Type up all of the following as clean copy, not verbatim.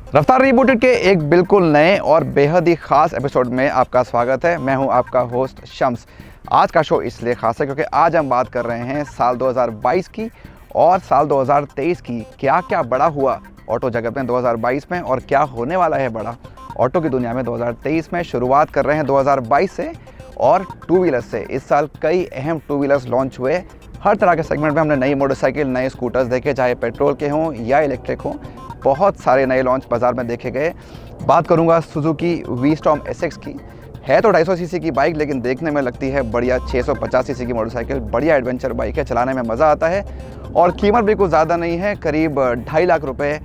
रफ्तार रीबूटेड के एक बिल्कुल नए और बेहद ही ख़ास एपिसोड में आपका स्वागत है। मैं हूं आपका होस्ट शम्स। आज का शो इसलिए ख़ास है क्योंकि आज हम बात कर रहे हैं साल 2022 की और साल 2023 की। क्या क्या बड़ा हुआ ऑटो जगत में 2022 में और क्या होने वाला है बड़ा ऑटो की दुनिया में 2023 में। शुरुआत कर रहे हैं 2022 से और टू व्हीलर्स से। इस साल कई अहम टू व्हीलर्स लॉन्च हुए। हर तरह के सेगमेंट में हमने नई मोटरसाइकिल, नए स्कूटर्स देखे, चाहे पेट्रोल के हों या इलेक्ट्रिक हों। बहुत सारे नए लॉन्च बाज़ार में देखे गए। बात करूंगा सुजुकी वी-स्टॉर्म एसएक्स की। है तो 250 सीसी की बाइक, लेकिन देखने में लगती है बढ़िया 650 सीसी की मोटरसाइकिल। बढ़िया एडवेंचर बाइक है, चलाने में मज़ा आता है और कीमत भी कुछ ज़्यादा नहीं है। करीब 2.5 लाख रुपए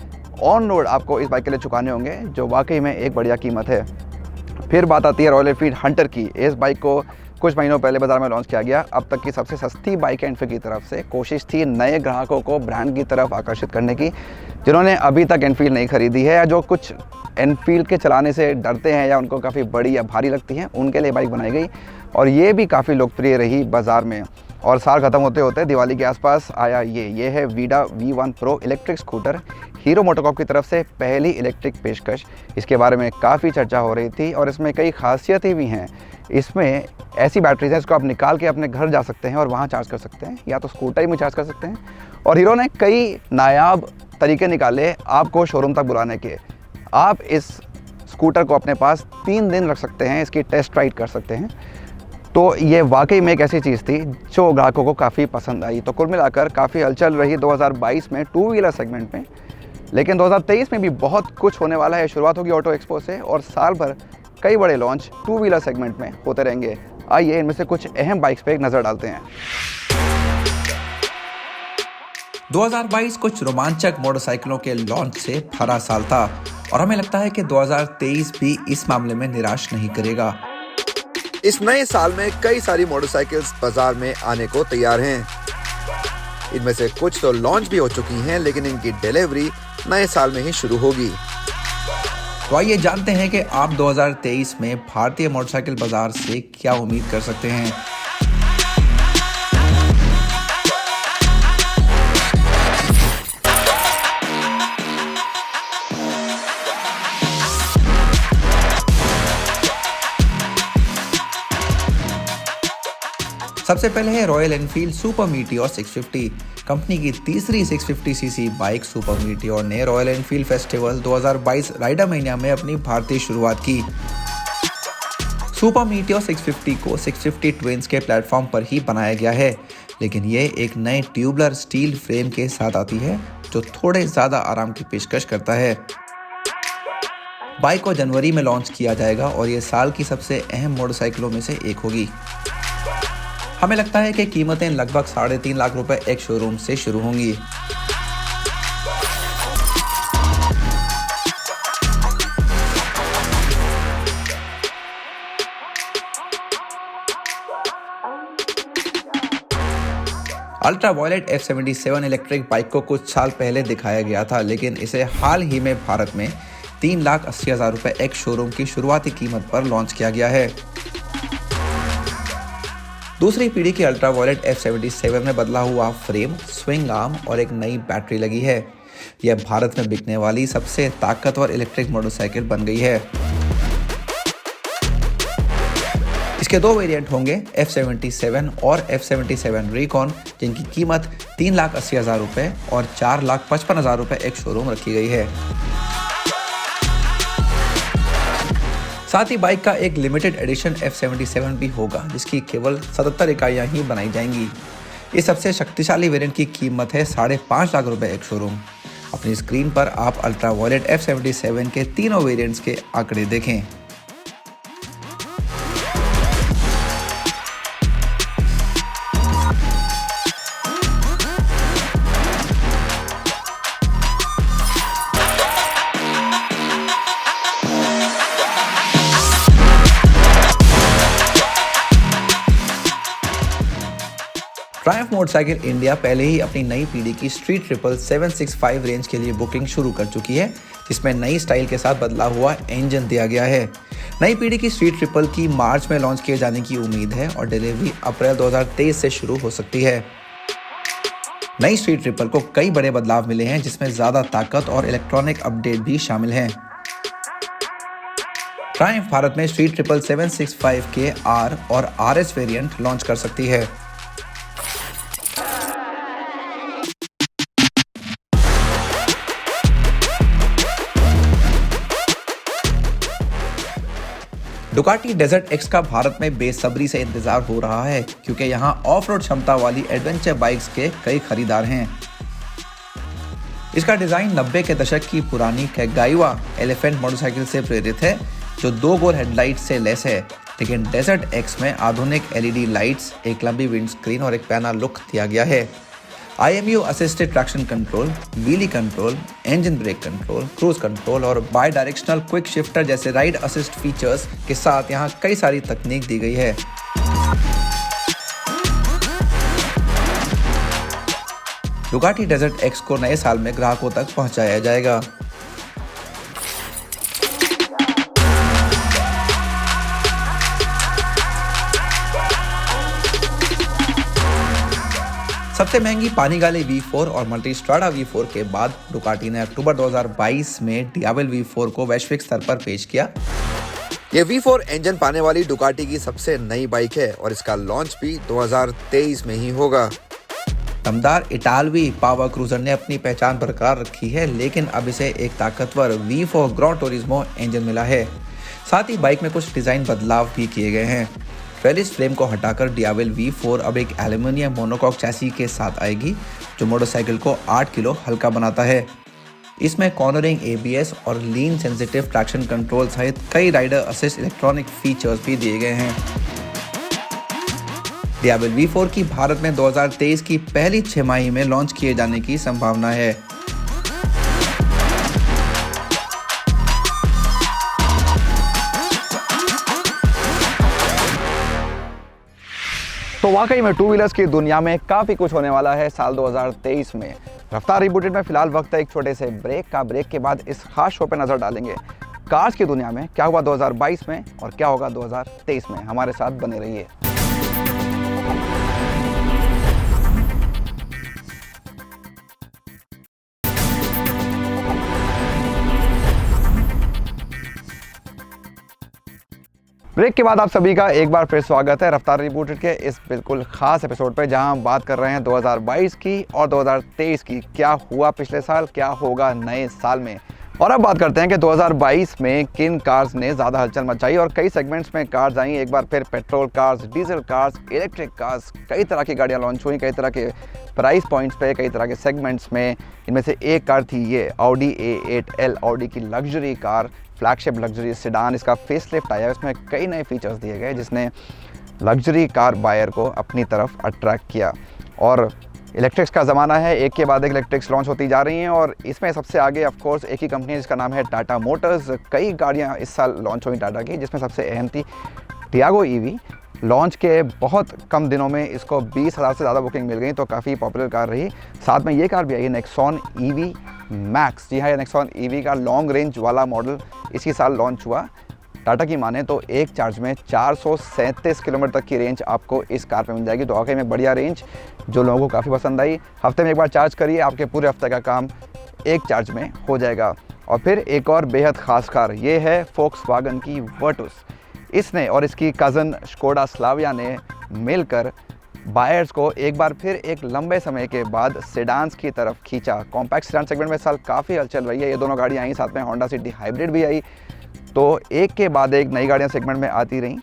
ऑन रोड आपको इस बाइक के लिए चुकाने होंगे, जो वाकई में एक बढ़िया कीमत है। फिर बात आती है रॉयल एनफील्ड हंटर की। इस बाइक को कुछ महीनों पहले बाजार में लॉन्च किया गया। अब तक की सबसे सस्ती बाइक है एनफील्ड की तरफ से। कोशिश थी नए ग्राहकों को ब्रांड की तरफ आकर्षित करने की, जिन्होंने अभी तक एनफील्ड नहीं खरीदी है या जो कुछ एनफील्ड के चलाने से डरते हैं या उनको काफ़ी बड़ी या भारी लगती हैं, उनके लिए बाइक बनाई गई और ये भी काफ़ी लोकप्रिय रही बाज़ार में। और साल ख़त्म होते होते दिवाली के आसपास आया ये है Vida V1 pro electric scooter. Hero MotoCorp की तरफ से पहली इलेक्ट्रिक पेशकश। इसके बारे में काफ़ी चर्चा हो रही थी और इसमें कई खासियतें भी हैं। इसमें ऐसी बैटरीज हैं जिसको आप निकाल के अपने घर जा सकते हैं और वहाँ चार्ज कर सकते हैं, या तो स्कूटर में चार्ज कर सकते हैं। और हीरो ने कई नायाब तरीके निकाले आपको शोरूम तक बुलाने के। आप इस स्कूटर को अपने पास 3 दिन रख सकते हैं, इसकी टेस्ट राइड कर सकते हैं। तो ये वाकई में एक ऐसी चीज़ थी जो ग्राहकों को काफ़ी पसंद आई। तो कुल मिलाकर काफ़ी हलचल रही 2022 में टू व्हीलर सेगमेंट में। लेकिन 2023 में भी बहुत कुछ होने वाला है। शुरुआत होगी ऑटो एक्सपो से और साल भर कई बड़े लॉन्च टू व्हीलर सेगमेंट में होते रहेंगे। आइए इनमें से कुछ अहम बाइक्स पे एक नज़र डालते हैं। 2022 कुछ रोमांचक मोटरसाइकिलों के लॉन्च से भरा साल था और हमें लगता है कि 2023 भी इस मामले में निराश नहीं करेगा। इस नए साल में कई सारी मोटरसाइकिल्स बाजार में आने को तैयार हैं। इनमें से कुछ तो लॉन्च भी हो चुकी हैं, लेकिन इनकी डिलीवरी नए साल में ही शुरू होगी। तो आइए जानते हैं कि आप 2023 में भारतीय मोटरसाइकिल बाजार से क्या उम्मीद कर सकते हैं। सबसे पहले है royal Enfield super meteor 650। Company की तीसरी 650 सीसी बाइक सुपर मीटियोर ने रॉयल एनफील्ड फेस्टिवल 2022 राइडर महीना में अपनी भारतीय शुरुआत की। सुपर मीटियोर 650 को 650 ट्विंस के प्लेटफॉर्म पर ही बनाया गया है, लेकिन ये एक नए ट्यूबुलर स्टील फ्रेम के साथ आती है जो थोड़े ज़्यादा आराम की पेशकश करता है। बाइक को जनवरी में लॉन्च किया जाएगा और ये साल की सबसे अहम मोटरसाइकिलों में से एक होगी। हमें लगता है कि कीमतें लगभग 3.5 लाख रुपए एक शोरूम से शुरू होंगी। Ultra violet F77 electric bike को कुछ साल पहले दिखाया गया था, लेकिन इसे हाल ही में भारत में 3,80,000 रुपए एक शोरूम की शुरुआती कीमत पर लॉन्च किया गया है। दूसरी पीढ़ी की अल्ट्रा वायलेट F77 में बदला हुआ फ्रेम, स्विंग आर्म और एक नई बैटरी लगी है। यह भारत में बिकने वाली सबसे ताकतवर इलेक्ट्रिक मोटरसाइकिल बन गई है। इसके 2 वेरिएंट होंगे, F77 और F77 रिकॉन, जिनकी कीमत 3,80,000 रुपए और 4,55,000 रुपए एक शोरूम रखी गई है। साथ ही बाइक का एक लिमिटेड एडिशन F77 भी होगा, जिसकी केवल 77 इकाइयाँ ही बनाई जाएंगी। इस सबसे शक्तिशाली वेरिएंट की कीमत है 5.5 लाख रुपए एक शोरूम। अपनी स्क्रीन पर आप अल्ट्रा वायलेट F77 के तीनों वेरिएंट्स के आंकड़े देखें। ट्रायम्फ मोटरसाइकिल इंडिया पहले ही अपनी नई पीढ़ी की स्ट्रीट ट्रिपल 765 रेंज के लिए बुकिंग शुरू कर चुकी है, जिसमें नई स्टाइल के साथ बदला हुआ इंजन दिया गया है। नई पीढ़ी की स्ट्रीट ट्रिपल की मार्च में लॉन्च किए जाने की उम्मीद है और डिलीवरी अप्रैल 2023 से शुरू हो सकती है। नई स्ट्रीट ट्रिपल को कई बड़े बदलाव मिले हैं, जिसमें ज़्यादा ताकत और इलेक्ट्रॉनिक अपडेट भी शामिल हैं। ट्रायम्फ भारत में स्ट्रीट ट्रिपल 765 के R और RS वेरिएंट लॉन्च कर सकती है। डुकाटी डेजर्ट एक्स का भारत में बेसब्री से इंतजार हो रहा है, क्योंकि यहाँ ऑफ रोड क्षमता वाली एडवेंचर बाइक्स के कई खरीदार हैं। इसका डिजाइन 90 के दशक की पुरानी कैगाइवा एलिफेंट मोटरसाइकिल से प्रेरित है, जो 2 गोल हेडलाइट से लेस है, लेकिन डेजर्ट एक्स में आधुनिक LED लाइट्स, एक लंबी विंडस्क्रीन और एक पैना लुक दिया गया है। IMU assisted traction control, wheelie control, engine brake control, cruise control और बाई डायरेक्शनल क्विक शिफ्टर जैसे राइड असिस्ट फीचर्स के साथ यहाँ कई सारी तकनीक दी गई है। डुकाटी डेजर्ट एक्स को नए साल में ग्राहकों तक पहुंचाया जाएगा। सबसे महंगी पानीगाले V4 और मल्टीस्ट्राडा V4 के बाद डुकाटी ने अक्टूबर 2022 में डियाबल V4 को वैश्विक स्तर पर पेश किया। ये V4 इंजन पाने वाली डुकाटी की सबसे नई बाइक है और इसका लॉन्च भी 2023 में ही होगा। दमदार इटालवी पावर क्रूजर ने अपनी पहचान बरकरार रखी है, लेकिन अब इसे एक ताकतवर V4 ग्रॉन टूरिज्मो इंजन मिला है। साथ ही बाइक में कुछ डिजाइन बदलाव भी किए गए हैं। ट्रेलिस फ्रेम को हटाकर डियाबल V4 अब एक एल्यूमिनियम मोनोकॉक चैसी के साथ आएगी, जो मोटरसाइकिल को 8 किलो हल्का बनाता है। इसमें कॉर्नरिंग ABS और लीन सेंसिटिव ट्रैक्शन कंट्रोल सहित कई राइडर असिस्ट इलेक्ट्रॉनिक फीचर्स भी दिए गए हैं। डियाबल V4 की भारत में 2023 की पहली 6 माही में लॉन्च किए जाने की संभावना है। तो वाकई में टू व्हीलर्स की दुनिया में काफ़ी कुछ होने वाला है साल 2023 में। रफ्तार रिबूटेड में फिलहाल वक्त है एक छोटे से ब्रेक का। ब्रेक के बाद इस खास शो पर नज़र डालेंगे कार्स की दुनिया में क्या हुआ 2022 में और क्या होगा 2023 में। हमारे साथ बने रहिए। ब्रेक के बाद आप सभी का एक बार फिर स्वागत है रफ्तार रिबूटेड के इस बिल्कुल खास एपिसोड पे, जहां हम बात कर रहे हैं 2022 की और 2023 की। क्या हुआ पिछले साल, क्या होगा नए साल में। और अब बात करते हैं कि 2022 में किन कार्स ने ज़्यादा हलचल मचाई और कई सेगमेंट्स में कार्स आई। एक बार फिर petrol cars, diesel cars, electric cars, कई तरह की गाड़ियाँ लॉन्च हुई, कई तरह के प्राइस पॉइंट्स पे, कई तरह के सेगमेंट्स में। इनमें से एक कार थी ये ऑडी A8L, ऑडी की luxury car, flagship luxury sedan. इसका फेसलिफ्ट आया, इसमें कई नए फीचर्स दिए गए जिसने लग्जरी कार बायर को अपनी तरफ अट्रैक्ट किया। और इलेक्ट्रिक्स का ज़माना है, एक के बाद एक इलेक्ट्रिक्स लॉन्च होती जा रही हैं और इसमें सबसे आगे ऑफ कोर्स एक ही कंपनी है जिसका नाम है टाटा मोटर्स। कई गाड़ियां इस साल लॉन्च हुई टाटा की, जिसमें सबसे अहम थी टियागो EV। लॉन्च के बहुत कम दिनों में इसको 20,000 से ज़्यादा बुकिंग मिल गई, तो काफ़ी पॉपुलर कार रही। साथ में ये कार भी आई है नेक्सॉन EV मैक्स। जी हाँ, ये नेक्सॉन EV का लॉन्ग रेंज वाला मॉडल इसी साल लॉन्च हुआ। टाटा की माने तो एक चार्ज में 437 किलोमीटर तक की रेंज आपको इस कार पे मिल जाएगी। तो वाकई में बढ़िया रेंज, जो लोगों को काफ़ी पसंद आई। हफ्ते में एक बार चार्ज करिए, आपके पूरे हफ्ते का काम एक चार्ज में हो जाएगा। और फिर एक और बेहद ख़ास कार, ये है फोक्सवागन की वर्टुस। इसने और इसकी कज़न स्कोडा स्लाविया ने मिलकर बायर्स को एक बार फिर एक लंबे समय के बाद सेडान्स की तरफ खींचा। कॉम्पैक्ट सेडान सेगमेंट में इस साल काफ़ी हलचल रही है। ये दोनों गाड़ियाँ आई, साथ में होंडा सिटी हाइब्रिड भी आई। तो एक के बाद एक नई गाड़ियाँ सेगमेंट में आती रहीं,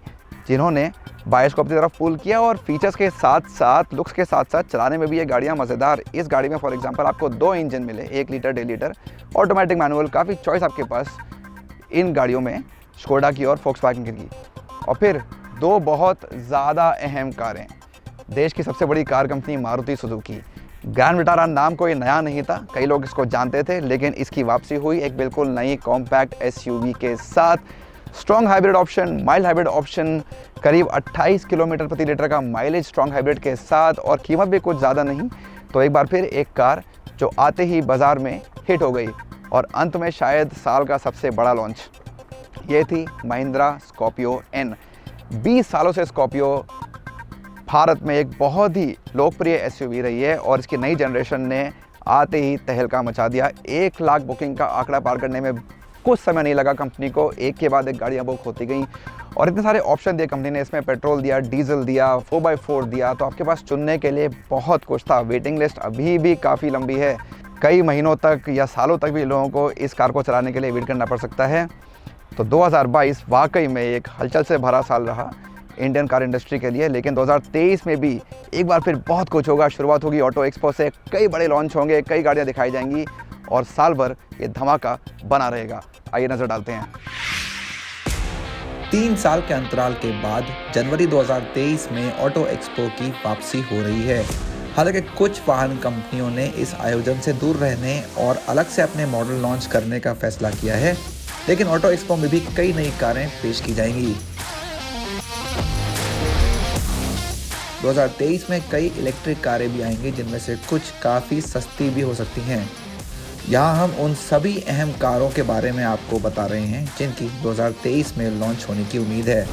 जिन्होंने बायर्स को अपनी तरफ पुल किया। और फीचर्स के साथ साथ, लुक्स के साथ साथ चलाने में भी ये गाड़ियाँ मज़ेदार। इस गाड़ी में फॉर एग्जांपल आपको 2 इंजन मिले, 1 लीटर 1.5 लीटर, ऑटोमेटिक मैनुअल, काफ़ी चॉइस आपके पास इन गाड़ियों में स्कोडा की और फोक्सवैगन की। और फिर 2 बहुत ज़्यादा अहम कारें, देश की सबसे बड़ी car company Maruti Suzuki. Grand Vitara नाम कोई नया नहीं था, कई लोग इसको जानते थे, लेकिन इसकी वापसी हुई एक बिल्कुल नई कॉम्पैक्ट SUV के साथ। Strong hybrid option, mild hybrid option, करीब 28 किलोमीटर प्रति लीटर का माइलेज स्ट्रॉन्ग हाइब्रिड के साथ, और कीमत भी कुछ ज़्यादा नहीं। तो एक बार फिर एक कार जो आते ही बाज़ार में हिट हो गई। और अंत में शायद साल का सबसे बड़ा लॉन्च, ये थी महिंद्रा स्कॉर्पियो N। 20 सालों से स्कॉर्पियो भारत में एक बहुत ही लोकप्रिय एसयूवी रही है और इसकी नई जनरेशन ने आते ही तहलका मचा दिया। 1 लाख बुकिंग का आंकड़ा पार करने में कुछ समय नहीं लगा कंपनी को, एक के बाद एक गाड़ियाँ बुक होती गई और इतने सारे ऑप्शन दिए कंपनी ने। इसमें पेट्रोल दिया, डीजल दिया, 4x4 दिया, तो आपके पास चुनने के लिए बहुत कुछ था। वेटिंग लिस्ट अभी भी काफ़ी लंबी है, कई महीनों तक या सालों तक भी लोगों को इस कार को चलाने के लिए वेट करना पड़ सकता है। तो 2022 वाकई में एक हलचल से भरा साल रहा इंडियन कार इंडस्ट्री के लिए, लेकिन 2023 में भी एक बार फिर बहुत कुछ होगा। शुरुआत होगी ऑटो एक्सपो से, कई बड़े लॉन्च होंगे, कई गाड़ियाँ दिखाई जाएंगी और साल भर ये धमाका बना रहेगा। आइए नज़र डालते हैं। 3 साल के अंतराल के बाद जनवरी 2023 में ऑटो एक्सपो की वापसी हो रही है। हालांकि कुछ वाहन कंपनियों ने इस आयोजन से दूर रहने और अलग से अपने मॉडल लॉन्च करने का फैसला किया है, लेकिन ऑटो एक्सपो में भी कई नई कारें पेश की जाएंगी। 2023 में कई इलेक्ट्रिक कारें भी आएंगी, जिनमें से कुछ काफ़ी सस्ती भी हो सकती हैं। यहाँ हम उन सभी अहम कारों के बारे में आपको बता रहे हैं जिनकी 2023 में लॉन्च होने की उम्मीद है।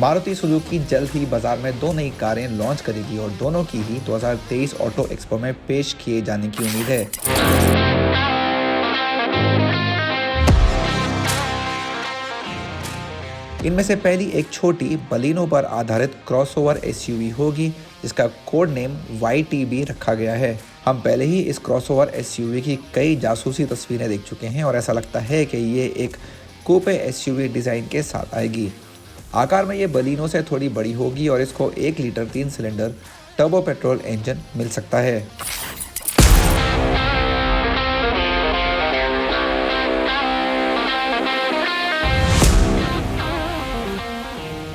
मारुति सुजुकी जल्द ही बाजार में 2 नई कारें लॉन्च करेगी और दोनों की ही 2023 ऑटो एक्सपो में पेश किए जाने की उम्मीद है। इनमें से पहली एक छोटी बलिनो पर आधारित क्रॉसओवर एसयूवी होगी, जिसका कोड नेम YTB रखा गया है। हम पहले ही इस क्रॉसओवर एसयूवी की कई जासूसी तस्वीरें देख चुके हैं और ऐसा लगता है कि ये एक कूपे एसयूवी डिज़ाइन के साथ आएगी। आकार में ये बलिनो से थोड़ी बड़ी होगी और इसको 1 litre 3 cylinder turbo petrol engine मिल सकता है।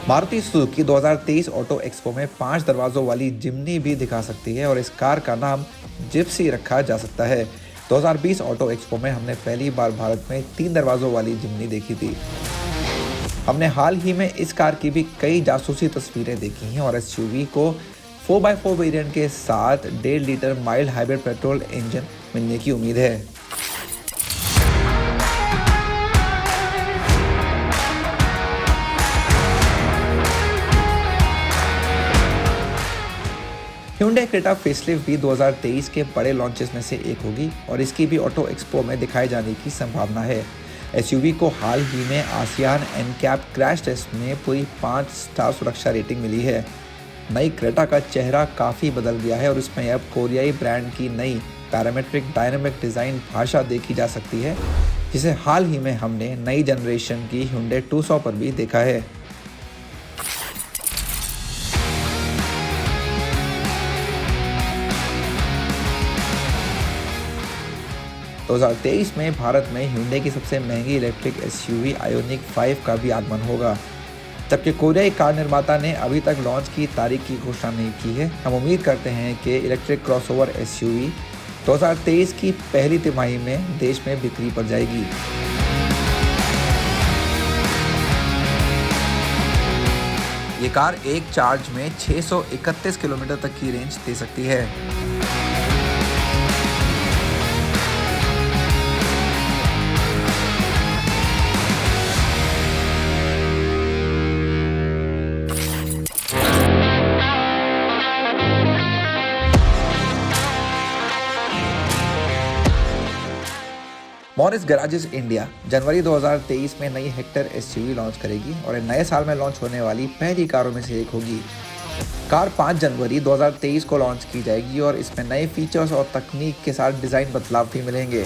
मारुति सुजुकी 2023 ऑटो एक्सपो में 5 दरवाज़ों वाली जिम्नी भी दिखा सकती है और इस कार का नाम जिप्सी रखा जा सकता है। 2020 ऑटो एक्सपो में हमने पहली बार भारत में 3 दरवाज़ों वाली जिम्नी देखी थी। हमने हाल ही में इस कार की भी कई जासूसी तस्वीरें देखी हैं और एसयूवी को 4x4 वेरिएंट के साथ 1.5 litre mild hybrid petrol engine मिलने की उम्मीद है। Hyundai Creta फेसलिफ्ट भी 2023 के बड़े लॉन्चेस में से एक होगी और इसकी भी ऑटो एक्सपो में दिखाए जाने की संभावना है। एसयूवी को हाल ही में आसियान NCAP क्रैश टेस्ट में पूरी 5 स्टार सुरक्षा रेटिंग मिली है। नई क्रेटा का चेहरा काफ़ी बदल गया है और इसमें अब कोरियाई ब्रांड की नई पैरामेट्रिक डायनामिक डिज़ाइन भाषा देखी जा सकती है, जिसे हाल ही में हमने नई जनरेशन की Hyundai Tucson पर भी देखा है। तो 2023 में भारत में Hyundai की सबसे महंगी इलेक्ट्रिक एसयूवी आयोनिक 5 का भी आगमन होगा। जबकि कोरियाई कार निर्माता ने अभी तक लॉन्च की तारीख की घोषणा नहीं की है। हम उम्मीद करते हैं कि इलेक्ट्रिक क्रॉसओवर एसयूवी 2023 की पहली तिमाही में देश में बिक्री पर जाएगी। ये कार एक चार्ज में 631 किलोमीटर तक की रेंज दे सकती है। मॉरिस गैराजेस इंडिया जनवरी 2023 में नई हेक्टर एसयूवी लॉन्च करेगी और नए साल में लॉन्च होने वाली पहली कारों में से एक होगी। कार 5 जनवरी 2023 को लॉन्च की जाएगी और इसमें नए फीचर्स और तकनीक के साथ डिज़ाइन बदलाव भी मिलेंगे।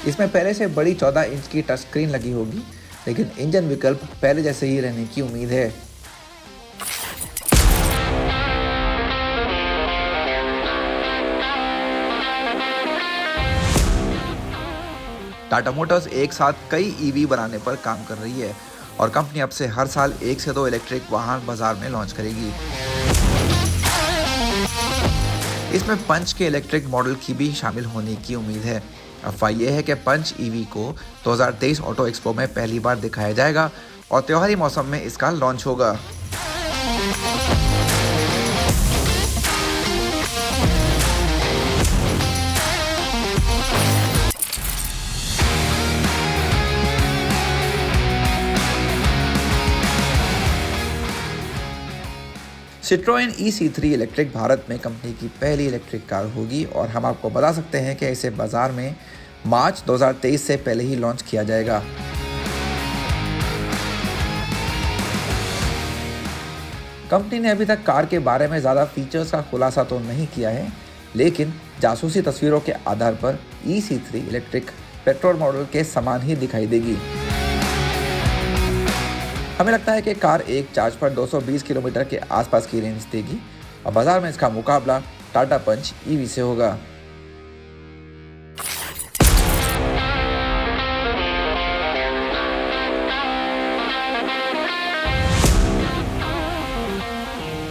इसमें पहले से बड़ी 14 इंच की टच स्क्रीन लगी होगी, लेकिन इंजन विकल्प पहले जैसे ही रहने की उम्मीद है। टाटा मोटर्स एक साथ कई ईवी बनाने पर काम कर रही है और कंपनी अब से हर साल 1 से 2 इलेक्ट्रिक वाहन बाजार में लॉन्च करेगी। इसमें पंच के इलेक्ट्रिक मॉडल की भी शामिल होने की उम्मीद है। अफवाह यह है कि पंच ईवी को 2023 ऑटो एक्सपो में पहली बार दिखाया जाएगा और त्योहारी मौसम में इसका लॉन्च होगा। Citroën EC3 इलेक्ट्रिक भारत में कंपनी की पहली इलेक्ट्रिक कार होगी और हम आपको बता सकते हैं कि इसे बाजार में मार्च 2023 से पहले ही लॉन्च किया जाएगा। कंपनी ने अभी तक कार के बारे में ज़्यादा फीचर्स का खुलासा तो नहीं किया है, लेकिन जासूसी तस्वीरों के आधार पर EC3 इलेक्ट्रिक पेट्रोल मॉडल के समान ही दिखाई देगी। हमें लगता है कि कार एक चार्ज पर 220 किलोमीटर के आसपास की रेंज देगी और बाजार में इसका मुकाबला टाटा पंच EV से होगा।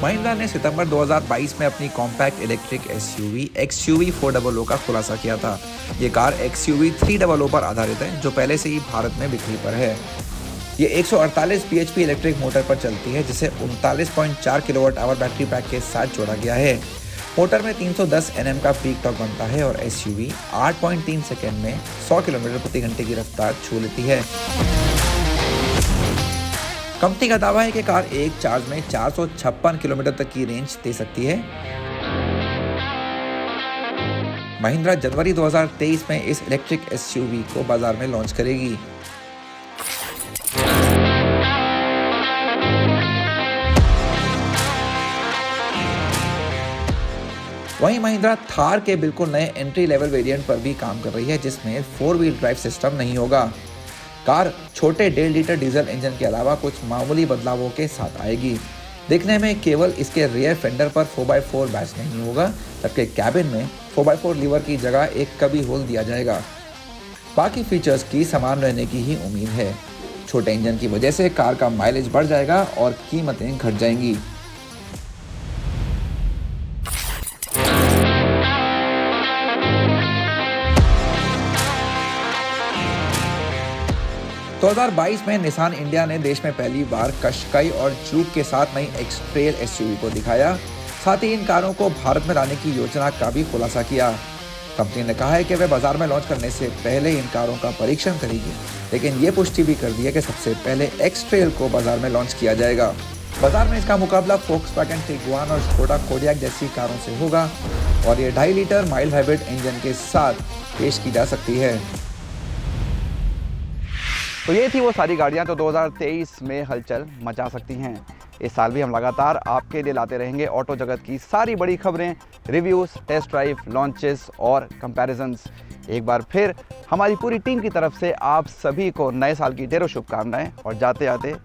महिंद्रा ने सितंबर 2022 में अपनी कॉम्पैक्ट इलेक्ट्रिक SUV XUV 400 का खुलासा किया था। ये कार XUV 300 पर आधारित है, जो पहले से ही भारत में बिक्री पर है। ये 148 PHP इलेक्ट्रिक मोटर पर चलती है, जिसे 39.4 किलोवाट आवर बैटरी पैक के साथ जोड़ा गया है। मोटर में 310 Nm का पीक टॉर्क बनता है और SUV 8.3 सेकेंड में 100 किलोमीटर प्रति घंटे की रफ्तार छू लेती है। कंपनी का दावा है कि कार एक चार्ज में 456 किलोमीटर तक की रेंज दे सकती है। महिंद्रा जनवरी 2023 में इस इलेक्ट्रिक SUV को बाजार में लॉन्च करेगी। वहीं महिंद्रा थार के बिल्कुल नए एंट्री लेवल वेरिएंट पर भी काम कर रही है, जिसमें 4 व्हील ड्राइव सिस्टम नहीं होगा। कार छोटे 1.5 लीटर डीजल इंजन के अलावा कुछ मामूली बदलावों के साथ आएगी। देखने में केवल इसके रियर फेंडर पर 4x4 बैच नहीं होगा, जबकि कैबिन में 4x4 लीवर की जगह एक कभी होल दिया जाएगा। बाकी फीचर्स की समान रहने की ही उम्मीद है। छोटे इंजन की वजह से कार का माइलेज बढ़ जाएगा और कीमतें घट जाएंगी। तो 2022 में निसान इंडिया ने देश में पहली बार कश्काई और जूक के साथ नई एक्स-ट्रेल SUV को दिखाया। साथ ही इन कारों को भारत में लाने की योजना का भी खुलासा किया। कंपनी ने कहा है कि वे बाजार में लॉन्च करने से पहले इन कारों का परीक्षण करेगी, लेकिन ये पुष्टि भी कर दी है कि सबसे पहले एक्स-ट्रेल को बाजार में लॉन्च किया जाएगा। बाजार में इसका मुकाबला फोक्सवैगन टिगुआन और स्कोडा कोडियाक जैसी कारों से होगा और ये 2.5 लीटर माइल्ड हाइब्रिड इंजन के साथ पेश की जा सकती है। तो ये थी वो सारी गाड़ियाँ तो 2023 में हलचल मचा सकती हैं। इस साल भी हम लगातार आपके लिए लाते रहेंगे ऑटो जगत की सारी बड़ी खबरें, रिव्यूज़, टेस्ट ड्राइव, लॉन्चेस और कंपैरिजन्स। एक बार फिर हमारी पूरी टीम की तरफ से आप सभी को नए साल की ढेरों शुभकामनाएं। और जाते जाते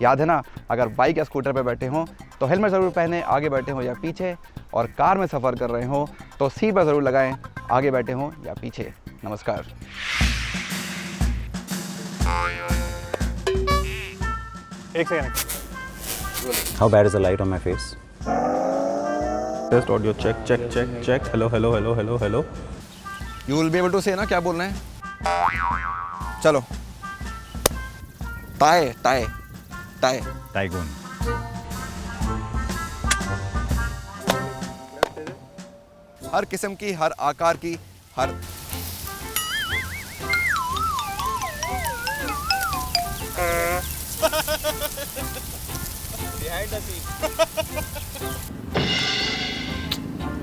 याद है ना, अगर बाइक या स्कूटर पर बैठे हों तो हेलमेट ज़रूर पहने, आगे बैठे हों या पीछे, और कार में सफ़र कर रहे हों तो सीट पर ज़रूर लगाएं, आगे बैठे हों या पीछे। नमस्कार। एक second. How bad is the light on my face? Test audio check. Hello. You will be able to say ना क्या बोलना है। चलो। टाई। Tygoon. हर किस्म की, हर आकार की, हर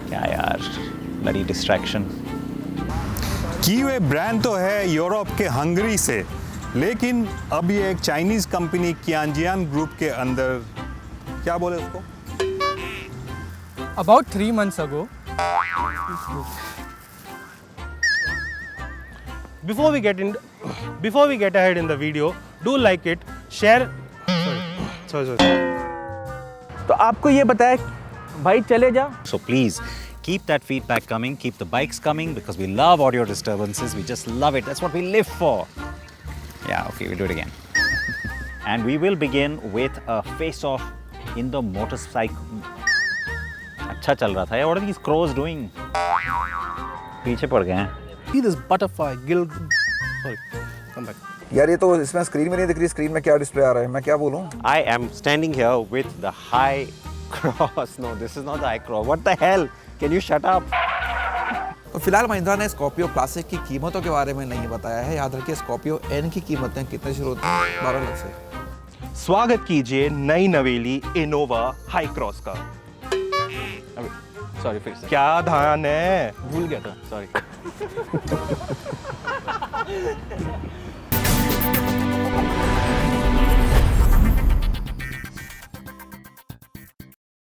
क्या यार, बड़ी डिस्ट्रैक्शन। कीवे ब्रांड तो है यूरोप के हंगरी से, लेकिन अब ये एक चाइनीज कंपनी कियांजियान ग्रुप के अंदर, क्या बोले उसको, About 3 months ago. Before we get ahead in the video, do like it, share. Sorry. तो आपको ये बताया भाई चले जा। So please keep that feedback coming, keep the bikes coming, because we love audio disturbances. We just love it. That's what we live for. Yeah, okay, we'll do it again. And we will begin with a face-off in the motorcycle. अच्छा चल रहा था। What are these crows doing? पीछे पड़ गए हैं। See this butterfly, gill. Sorry, come back. यार ये तो इसमें स्क्रीन में नहीं दिख रही, स्क्रीन में क्या डिस्प्ले आ रहा है, मैं क्या बोलूं? I am standing here with the high cross. No, this is not the high cross. What the hell? Can you shut up? तो फिलहाल महिंद्रा ने स्कॉर्पियो क्लासिक की कीमतों के बारे में नहीं बताया है। याद रखिए, स्कॉर्पियो एन की कीमतें कितने शुरू होती हैं? 12 लाख से। स्वागत कीजिए नई नवेली इनोवा हाई क्रॉस का। सॉरी फिर से क्या ध्यान है? भूल गया था, सॉरी।